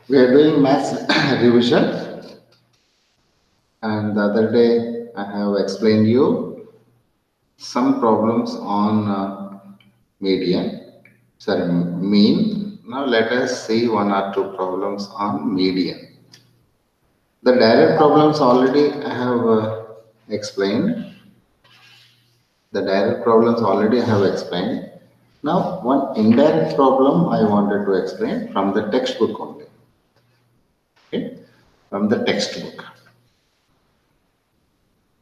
We are doing maths revision, and the other day I have explained you some problems on median, sorry, mean. Now let us see one or two problems on median. The direct problems already I have explained. The direct problems already I have explained. Now one indirect problem I wanted to explain from the textbook only. Okay, from the textbook.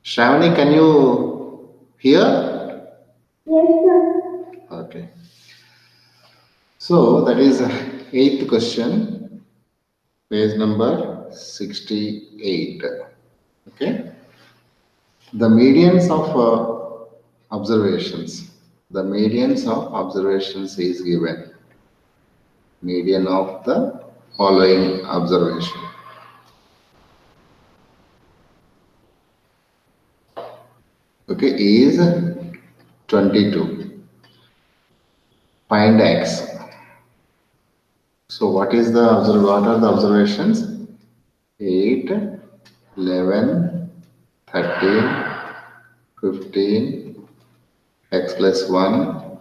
Shravani, can you hear? Yes, sir. Okay. So that is eighth question, page number 68. Okay. The medians of observations. The medians of observations is given. Median of the following observation. Okay, is 22. Find x. So what are the observations? 8, 11, 13, 15, x plus 1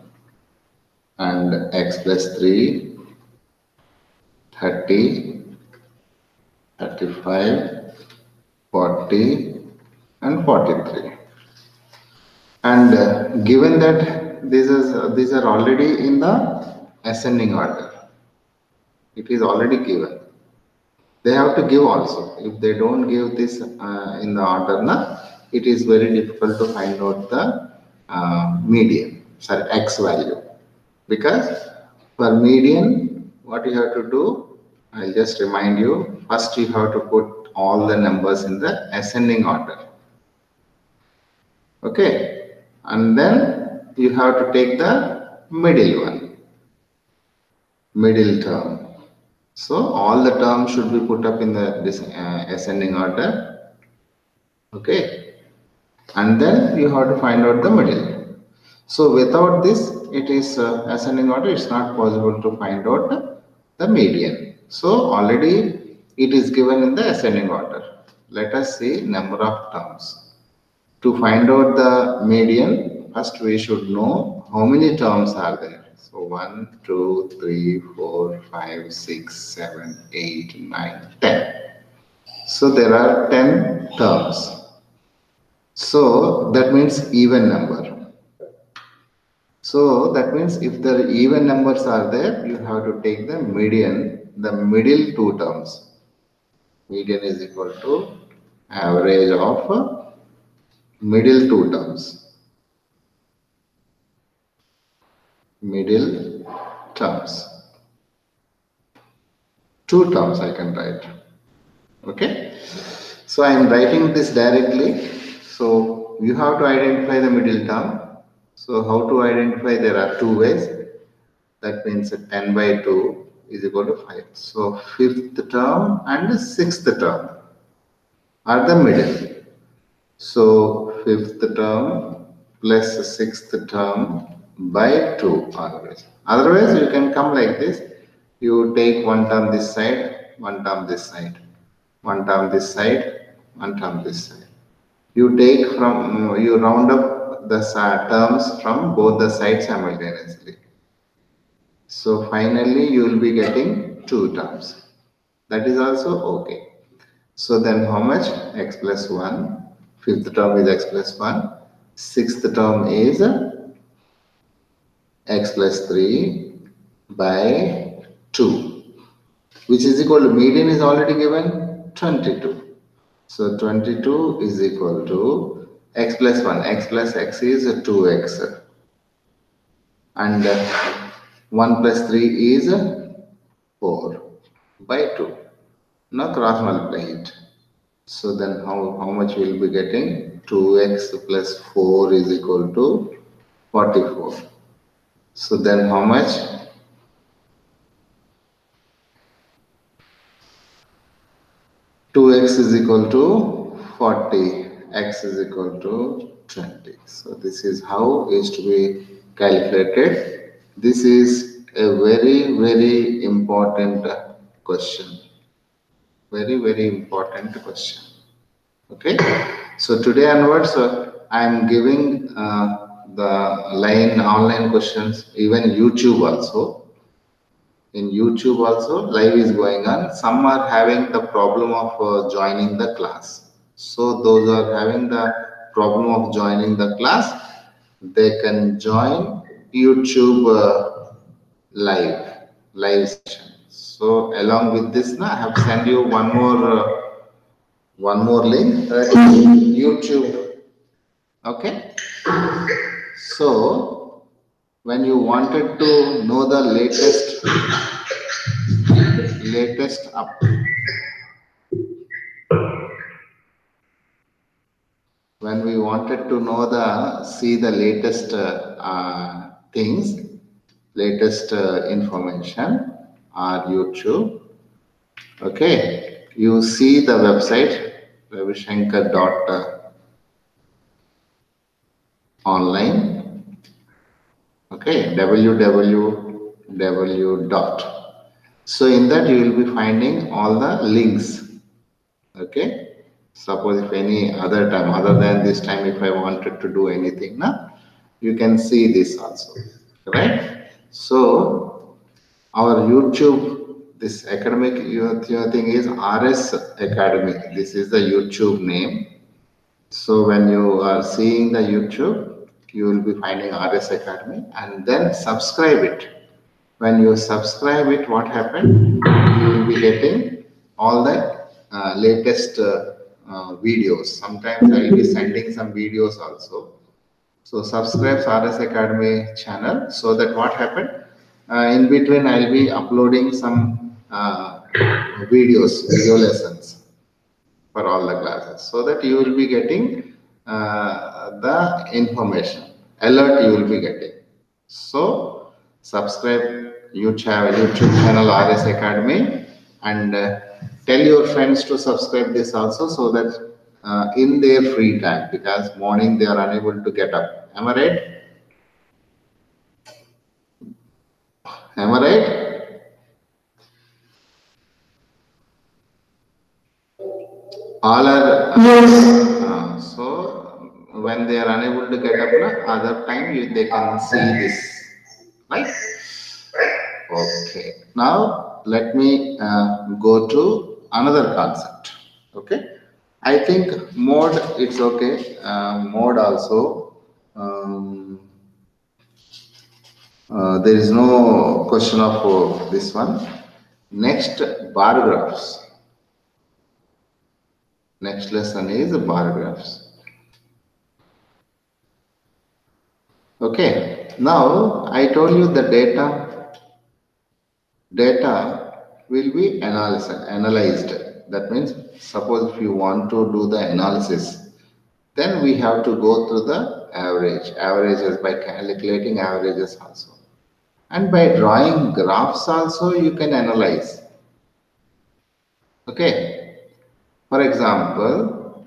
and x plus 3, 30, 35, 40 and 43. And given that these are already in the ascending order, it is already given. They have to give also. If they don't give this in the order, it is very difficult to find out the median, sorry, x value. Because for median, what you have to do, I'll just remind you, first you have to put all the numbers in the ascending order. Okay, and then you have to take the middle one, middle term. So all the terms should be put up in the this ascending order. Okay, and then you have to find out the middle. So without this, it is ascending order. It's not possible to find out the median. So already it is given in the ascending order. Let us see number of terms. To find out the median, first we should know how many terms are there. So 1, 2, 3, 4, 5, 6, 7, 8, 9, 10. So there are 10 terms. So that means even number. So that means if the even numbers are there, you have to take the median, the middle two terms. Median is equal to average of middle two terms. Middle terms. Two terms I can write. Okay. So I am writing this directly. So you have to identify the middle term. So how to identify? There are two ways. That means 10 by 2 is equal to 5. So fifth term and sixth term are the middle. So fifth term plus sixth term by 2 always. Otherwise you can come like this. You take one term this side, one term this side, one term this side, one term this side. You take from, you round up the terms from both the sides simultaneously. So finally you will be getting two terms. That is also okay. So then how much? X plus 1. Fifth term is x plus 1. Sixth term is x plus 3 by 2, which is equal to median is already given 22. So 22 is equal to x plus 1. X plus x is 2x. And 1 plus 3 is 4 by 2. Now cross multiply it. So then how much we will be getting? 2x plus 4 is equal to 44. So then how much? 2x is equal to 40. X is equal to 20. So this is how is to be calculated. This is a very, very important question. Very, very important question. Okay. So today onwards, I am giving the online questions, even YouTube also. In YouTube also, live is going on. Some are having the problem of joining the class. So those are having the problem of joining the class, they can join YouTube live session. So along with this, now I have sent you one more link. YouTube. Okay. So when you wanted to know the latest up, when we wanted to know see the latest things, latest information on YouTube. Okay, you see the website ravishankar.online. Okay, www. So in that you will be finding all the links. Okay, suppose if any other time other than this time, if I wanted to do anything now, you can see this also, right? So our YouTube, this academic thing is RS Academy. This is the YouTube name. So when you are seeing the YouTube, you will be finding RS Academy and then subscribe it. When you subscribe it, what happened? You will be getting all the latest videos. Sometimes I will be sending some videos also. So subscribe RS Academy channel, so that what happened? In between, I will be uploading some video lessons for all the classes, so that you will be getting the information, alert you will be getting. So subscribe YouTube channel RS Academy, and tell your friends to subscribe this also, so that in their free time, because morning they are unable to get up. Am I right? Am I right? All are so when they are unable to get up, other time they can see this, right? Okay. Now let me go to another concept. Okay. I think mode, it's okay. Mode also. There is no question of this one. Next, bar graphs. Next lesson is bar graphs. Okay. Now I told you the data will be analyzed. That means, suppose if you want to do the analysis, then we have to go through the averages, by calculating averages also. And by drawing graphs also, you can analyze. Okay. For example,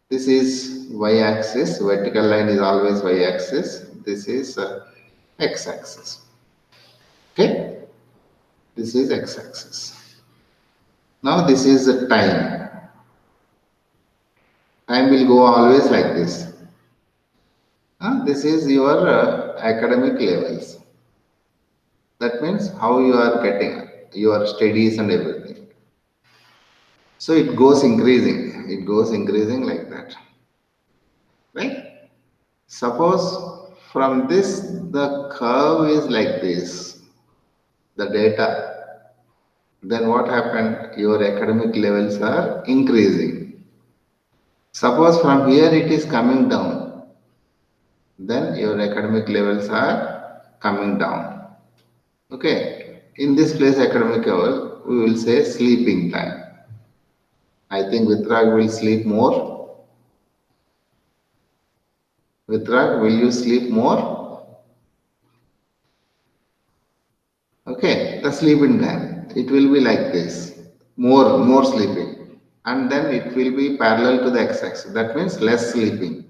this is y-axis, vertical line is always y-axis. This is x-axis. Okay. This is x-axis. Now this is the time. Time will go always like this. This is your academic levels. That means how you are getting your studies and everything. So it goes increasing. It goes increasing like that. Right? Suppose from this, the curve is like this, the data. Then what happened? Your academic levels are increasing. Suppose from here it is coming down, then your academic levels are coming down. Okay. In this place, academic level, we will say sleeping time. I think Vitrag will sleep more. Vitrag, will you sleep more? Okay, the sleeping time, it will be like this, more sleeping, and then it will be parallel to the x-axis. That means less sleeping.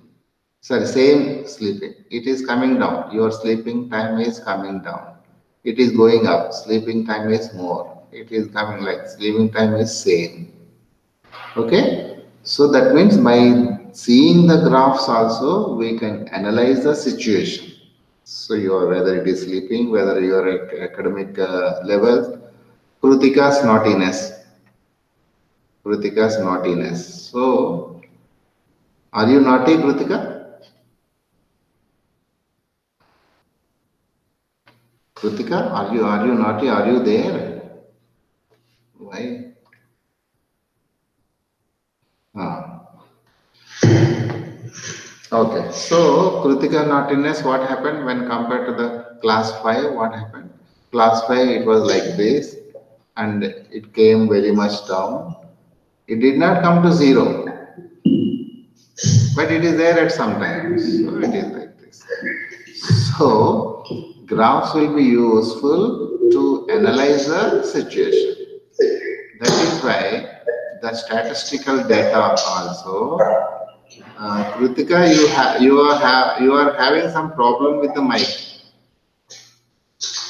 Sorry, same sleeping. It is coming down. Your sleeping time is coming down. It is going up. Sleeping time is more. it is coming like sleeping time is same. Okay, so that means by seeing the graphs also we can analyze the situation. So whether it is sleeping, whether your academic level, Krutika's naughtiness. Krutika's naughtiness. So, are you naughty, Krutika? Krutika, are you naughty? Are you there? Why? Ah. Okay. So, Krutika naughtiness, what happened when compared to the class 5? What happened? Class 5, it was like this, and it came very much down. It did not come to 0, but it is there at some times. So, it is like this. So, graphs will be useful to analyze the situation. That is why the statistical data also. Kritika, you are having some problem with the mic.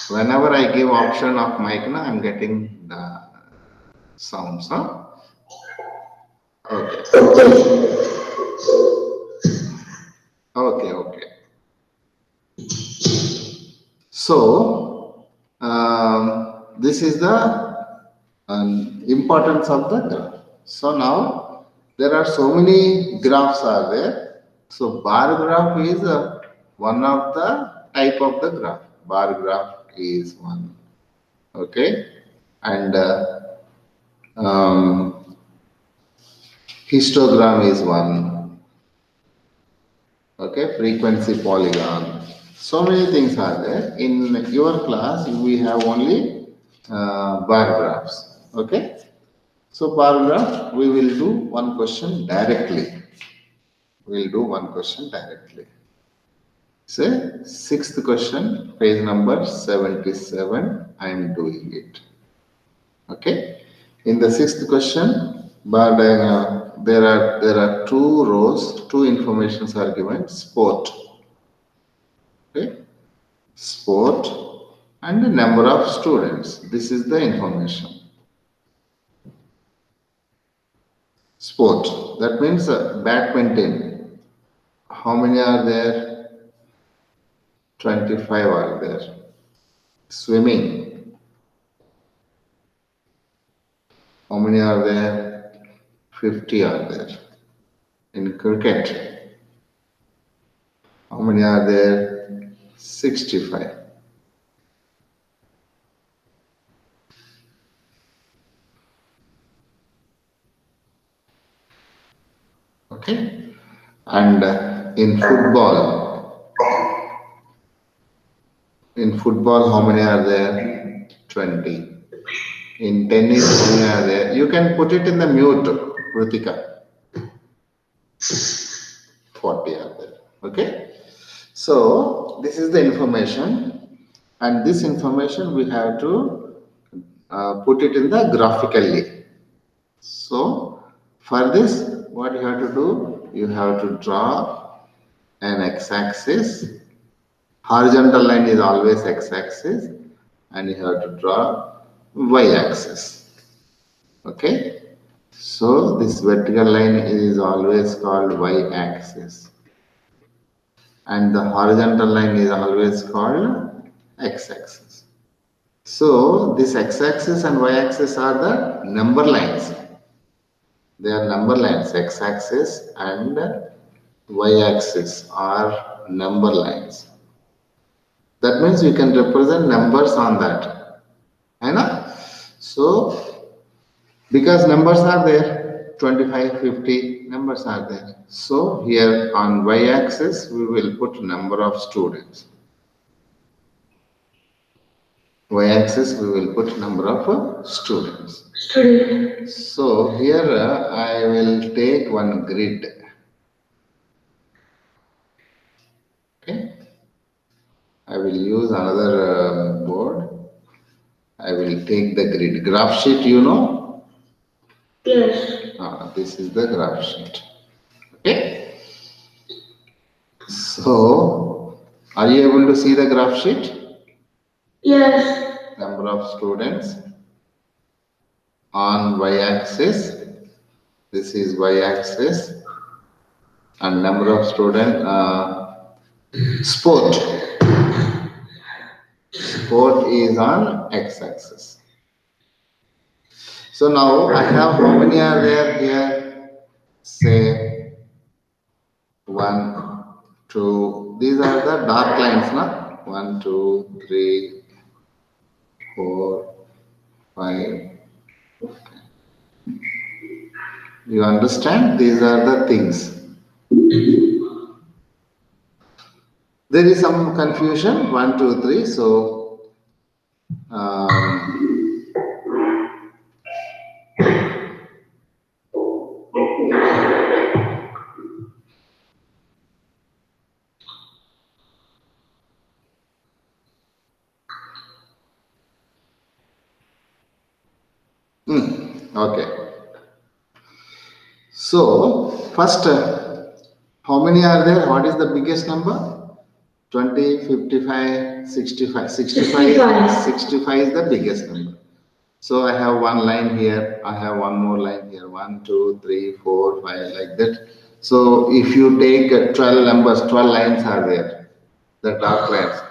Whenever I give option of mic, I am getting the sounds. Huh? Okay. Okay. So, this is the importance of the graph. So now there are so many graphs are there. So bar graph is one of the type of the graph. Bar graph is one. Okay, and histogram is one. Okay, frequency polygon. So many things are there. In your class, we have only bar graphs. Okay. So bar graph, we will do one question directly. We will do one question directly. Say, sixth question, page number 77, I am doing it. Okay. In the sixth question, bar diagram, there are two rows, two informations are given, sport. Okay. Sport and the number of students. This is the information. Sport, that means badminton. How many are there? 25 are there. Swimming. How many are there? 50 are there. In cricket. How many are there? 65. Okay. And in football, how many are there? 20. In tennis, how many are there? You can put it in the mute, Kritika. 40 are there. Okay. So this is the information, and this information we have to put it in the graphically. So for this, what you have to do? You have to draw an x-axis. Horizontal line is always x-axis, and you have to draw y-axis. Okay. So this vertical line is always called y-axis, and the horizontal line is always called x-axis. So this x-axis and y-axis are the number lines. They are number lines. X-axis and y-axis are number lines. That means you can represent numbers on that. So because numbers are there, 25, 50 numbers are there. So here on y-axis we will put number of students. Y-axis we will put number of students. So here I will take one grid. Okay. I will use another board. I will take the grid. Graph sheet, you know? Yes. This is the graph sheet. Okay. So, are you able to see the graph sheet? Yes. Number of students. on y-axis. This is y-axis, and number of student. Sport is on x-axis. So now I have, how many are there here? Say 1, 2. These are the dark lines, na? 1, 2, 3, 4, 5. You understand? These are the things. There is some confusion. 1, 2, 3. So okay. So first, how many are there? What is the biggest number? 20, 55, 65. 65 is the biggest number. So I have one line here. I have one more line here. 1, 2, 3, 4, 5, like that. So if you take 12 numbers, 12 lines are there. The dark lines.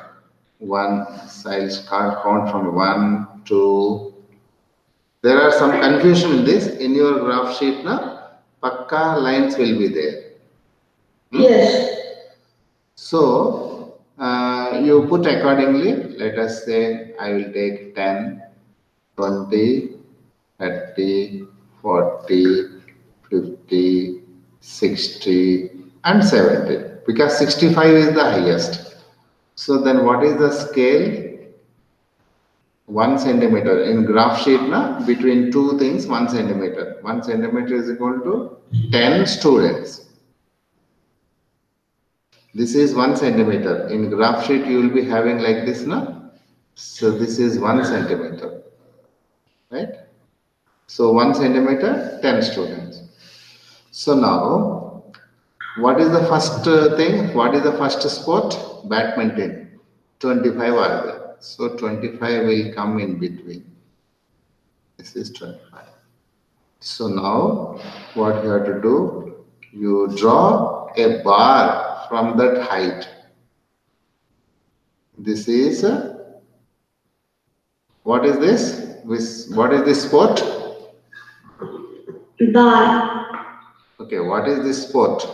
One size can't count from 1, 2. There are some confusion in this. In your graph sheet, na, pakka lines will be there. Yes. So you put accordingly. Let us say I will take 10, 20, 30, 40, 50, 60, and 70. Because 65 is the highest. So then what is the scale? 1 centimeter. In graph sheet, na, between two things, 1 centimeter. 1 centimeter is equal to 10 students. This is 1 centimeter. In graph sheet, you will be having like this, na? So this is 1 centimeter, right? So 1 centimeter, 10 students. So now, what is the first thing? What is the first sport? Badminton. 25 are there. So 25 will come in between. This is 25. So now, what you have to do? You draw a bar from that height. This is, what is this? What is this sport? Bar. Okay, what is this sport?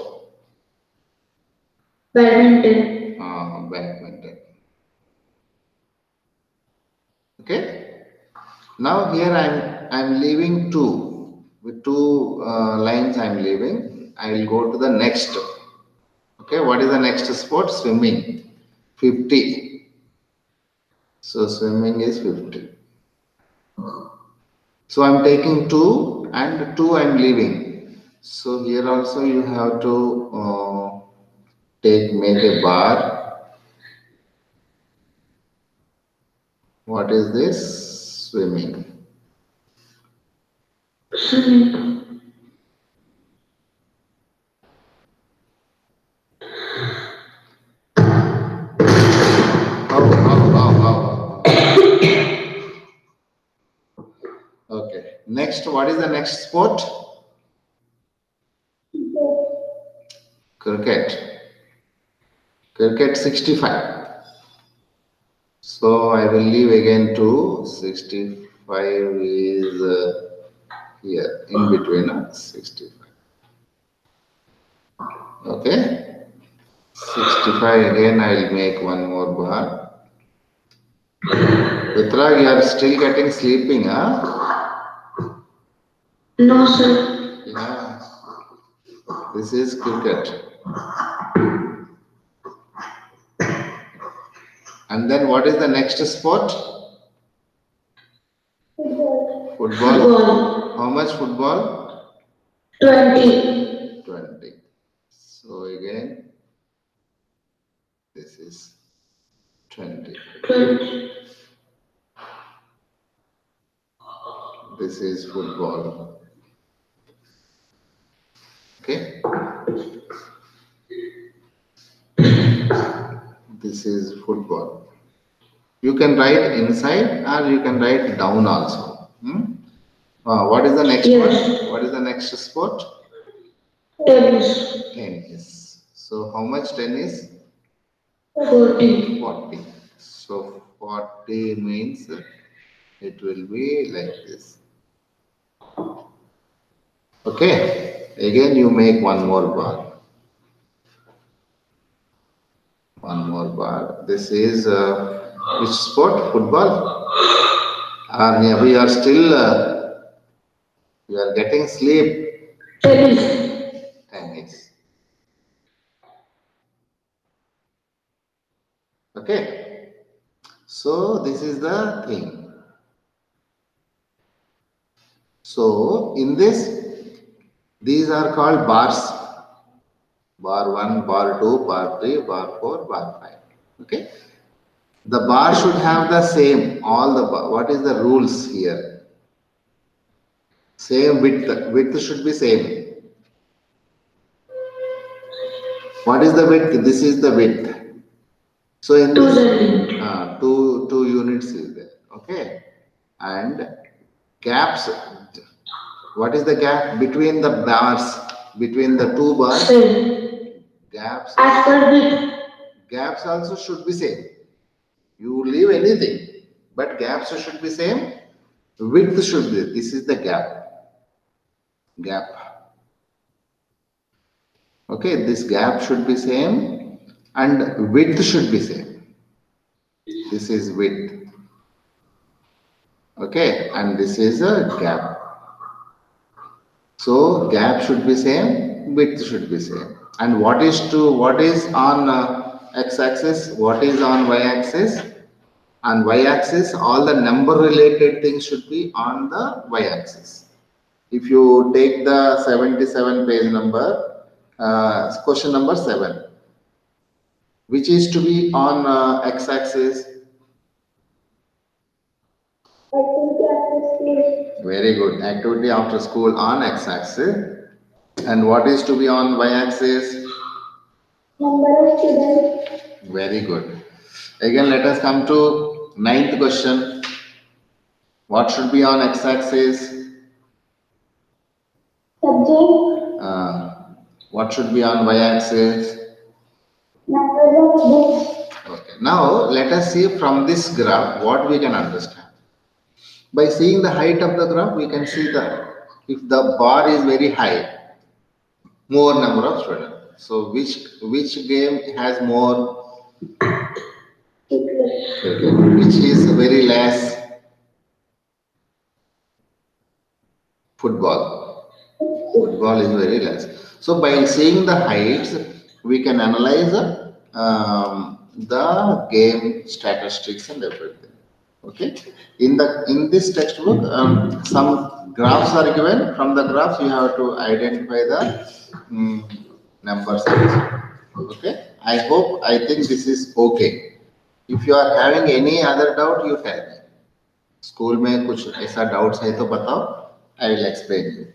Badminton. Badminton. Okay. Now here I'm leaving 2. With 2 lines I'm leaving. I will go to the next. Okay, what is the next sport? Swimming. 50. So swimming is 50. So I'm taking 2 and 2 I'm leaving. So here also you have to make a bar. What is this? Swimming. Swimming. How? Okay. Next, what is the next sport? Cricket. Cricket 65. So I will leave again 2. 65 is here in between 65. Okay. 65 again I will make one more bar. Putra, you are still getting sleeping, huh? No, sir. Yeah. This is cricket. And then what is the next sport? Football. How much football? 20. 20. So again, this is 20. 20. This is football. Okay. This is football. You can write inside or you can write down also. What is the next Yes. one? What is the next sport? Tennis. Tennis. So how much tennis? 40. 40. So 40 means it will be like this. Okay. Again, you make one more bar. One more bar. This is which sport? Football? Yeah, we are still, we are getting sleep. Tennis. Tennis. Okay. So this is the thing. So in this, these are called bars. Bar 1, bar 2, bar 3, bar 4, bar 5. Okay. The bar should have the same, all the bar. What is the rules here? Same width. Width should be same. What is the width? This is the width. So in this, 2 two units is there. Okay. And gaps. What is the gap between the bars? Between the two bars, Same. gaps. As per width. Gaps also should be same. You leave anything, but gaps should be same. Width should be. This is the gap. Gap. Okay, this gap should be same, and width should be same. This is width. Okay, and this is a gap. So gap should be same, width should be same. And what is on x-axis? What is on y-axis? On y-axis, all the number related things should be on the y-axis. If you take the 77 page number, question number 7, which is to be on x-axis? Very good. Activity after school on x-axis. And what is to be on y-axis? Number of students. Very good. Again, let us come to 9th question. What should be on x-axis? Subject. What should be on y-axis? Numbers of books. Okay. Now, let us see from this graph what we can understand. By seeing the height of the graph, we can see that if the bar is very high, more number of students. So, which game has more? Which is very less? Football. Football is very less. So by seeing the heights, we can analyze the game statistics and everything. Okay. In this textbook, some graphs are given. From the graphs, you have to identify the numbers. Okay. I think this is okay. If you are having any other doubt, you tell me. School में कुछ ऐसा doubts है तो बताओ. I will explain you.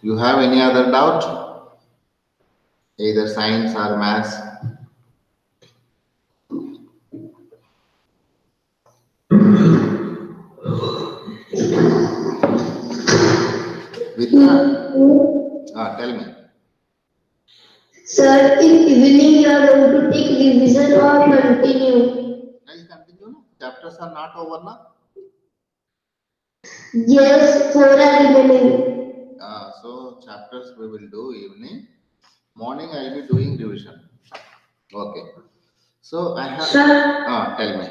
You have any other doubt? Either science or maths? Vidya? Tell me. Sir, in evening you are going to take revision or continue? I will continue. Chapters are not over now. Yes, 4 are remaining. So chapters we will do evening. Morning I will be doing revision. Okay. So I have. Sir. Tell me.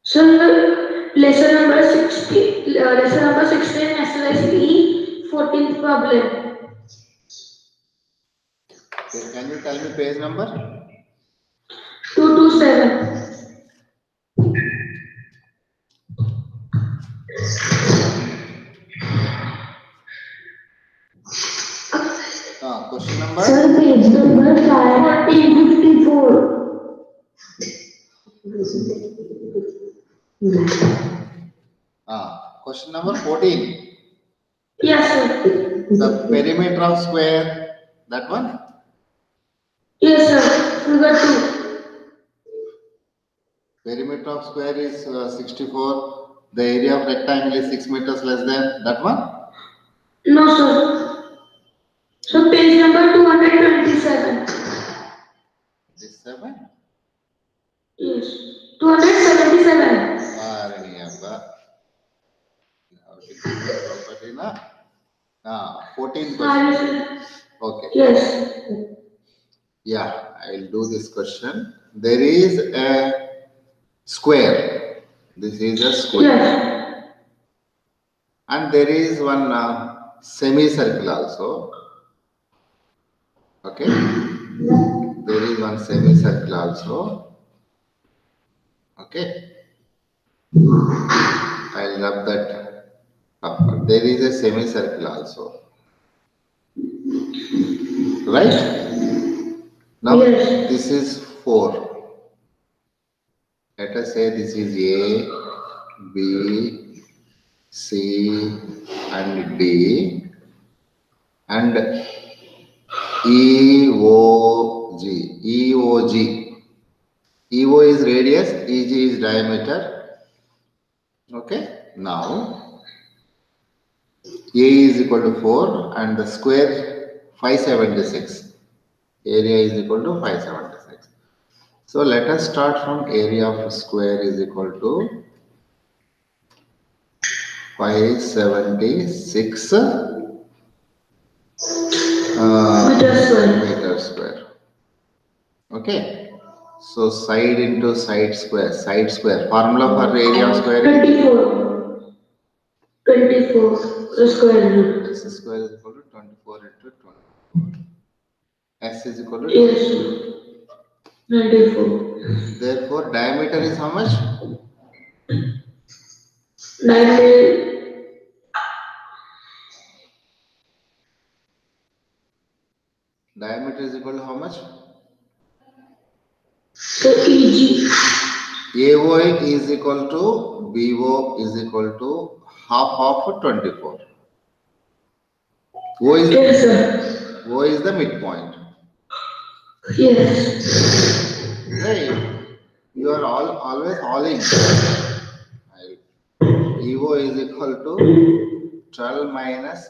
Sir, lesson number 16, exercise E, 14th problem. Okay, can you tell me page number? 227. Question number? Sir, page number 1454. Question number 14. Yes, sir. The perimeter of square, that one? Yes, sir. Figure 2. Perimeter of square is 64. The area of rectangle is 6 meters less than that one. No, sir. So page number 227. This 7. Yes. 277. Property na? 14%. Sorry. Okay. Yes. Yeah, I'll do this question. There is a square. This is a square. Yes. And there is one semicircle also. Okay. There is one semicircle also. Okay. I'll rub that up. There is a semicircle also. Right? Now Yes. this is 4. Let us say this is A, B, C and D and EOG. EO is radius, EG is diameter. Okay. Now A is equal to 4 and the square 576. Area is equal to 576. So let us start from area of a square is equal to 576 meter square. Okay. So side into side square. Side square. Formula for area of square is 24. 24 square root. S square is equal to 24 into 24. S is equal to 24. Yes. 94. Therefore, diameter is how much? 90. Diameter is equal to how much? So EG. AO is equal to BO is equal to half of 24. O is Yes, sir. O is the midpoint. Yes. Right. You are always all in. EO is equal to 12 minus.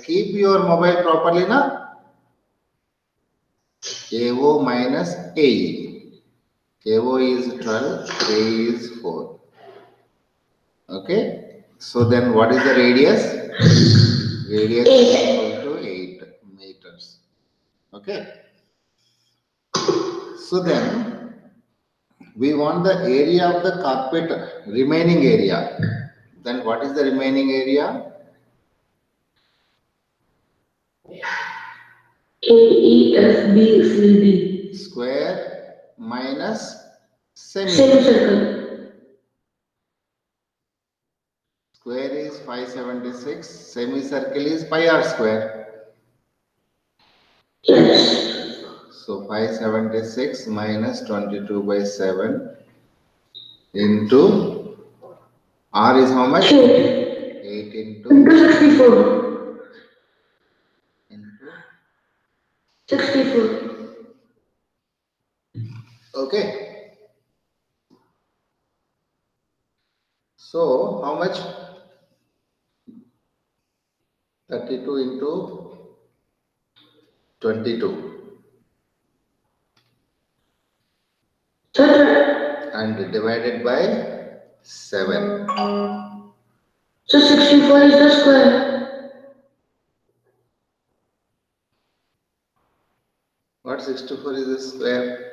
Keep your mobile properly, na? AO minus AE. AO is 12, AE is 4. Okay. So then what is the radius? Radius is equal to 8 meters. Okay. So then we want the area of the carpet, remaining area. Then what is the remaining area? AEFBCD. Square minus Semicircle. Square is 576. Semicircle is pi r square. Yes. So 576 minus 22 by 7 into r is how much? 8 into 64. into 64. okay. So how much? 32 into 22 and divided by 7. So 64 is the square. What 64 is the square?